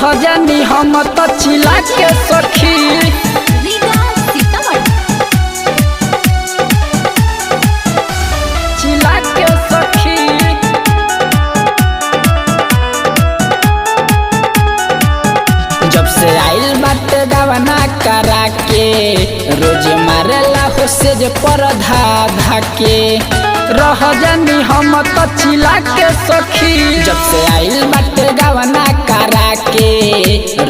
रह जानी हम तो चिल्ला के सखी। चिल्ला के सखी जब से आइल बाटे गवना करा के रोज मारेला हो से जे परधा धाके रह जानी हम तो चिल्ला के सखी। जब से आइल बाटे गवना करा के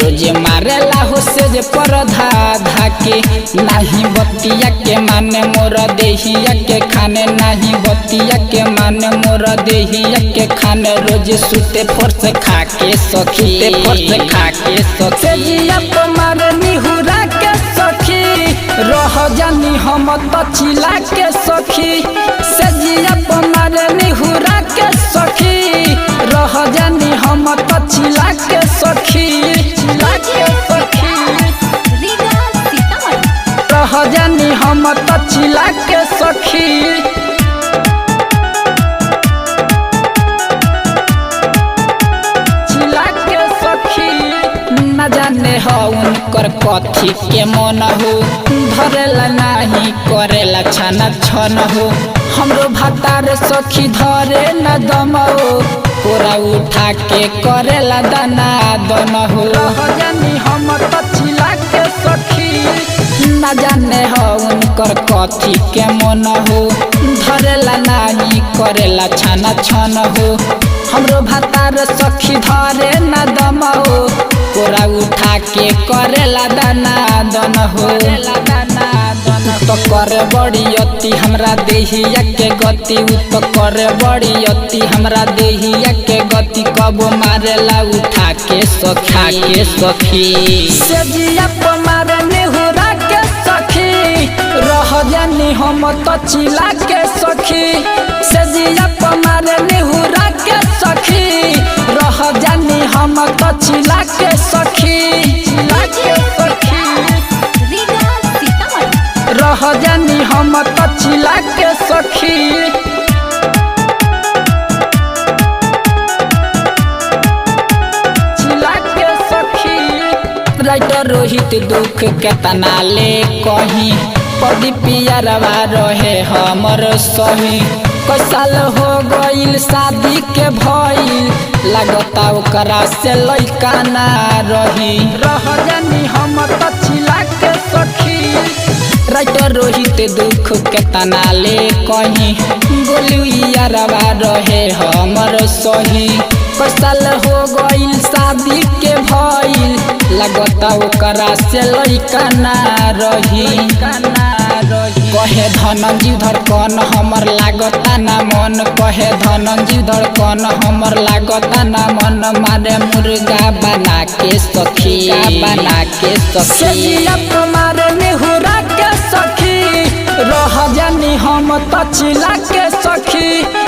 रोज मारेला हो से जे परधा धाके नाही बतिया के माने मोर देहिया के खाने नाही बतिया के माने मोर देहिया के खाने रोज सुते फर्स खा के सखी फर्स खा के सखी जिया तो मारनी हुरा के सखी रह जानी हम तो चिल्ला के सखी से जिया तो मारनी हुरा के सखी रह जानी हम तो चिल्ला के सखी। चिल्ला के सखी रह जानी हम तो चिल्ला के सखी। न जाने हो उनकर कथी के मन हो धरेला नाही करेला छाना छन हो हमरो भातार सखी धरे न दम हो पूरा उठा के करेला दाना दन हो रह जानी हम तो चिल्ला के सखी। न जाने हो उनकर कथी के मन हो धरेला नाही करेला छाना छन हो हमरो भातार सखी धरे न दम हो पूरा उठा के करेला दाना दन हो तो करे बड़ी अति हमरा देहिया के गति तो करे बड़ी अति हमरा देहिया के गति कब मारेला उठा के सखा के सखी से जिया तो मारने हुरा के सखी रह जानी हम तो चिल्ला के सखी से जिया तो मारने हुरा के सखी रह जानी हम तो चिल्ला के सखी। चिल्ला के सखी रह जानी हम तो चिल्ला के सखी। चिल्ला के सखी राइटर रोहित दुख के तनाले कहीं पदी पियरवा रहे हमर सही कई साल हो गईल शादी के भइल लगता ओकरा से लइका ना रही रह जानी हम तो चिल्ला के सखी। राइटर रोहित दुख के तनाले कहीं गोलुइयरवा रहे हमर सही कई साल हो गईल शादी के भइल लगता ओकरा से लइका ना रही कहे धनंजय धड़कन हमर लागता ना मन कहे धनंजय धड़कन हमर लागता ना मन मारे मुर्गा बना के सखी बना के सखी मारे निहुरा के सखी रह जानी हम तो चिल्ला के सखी।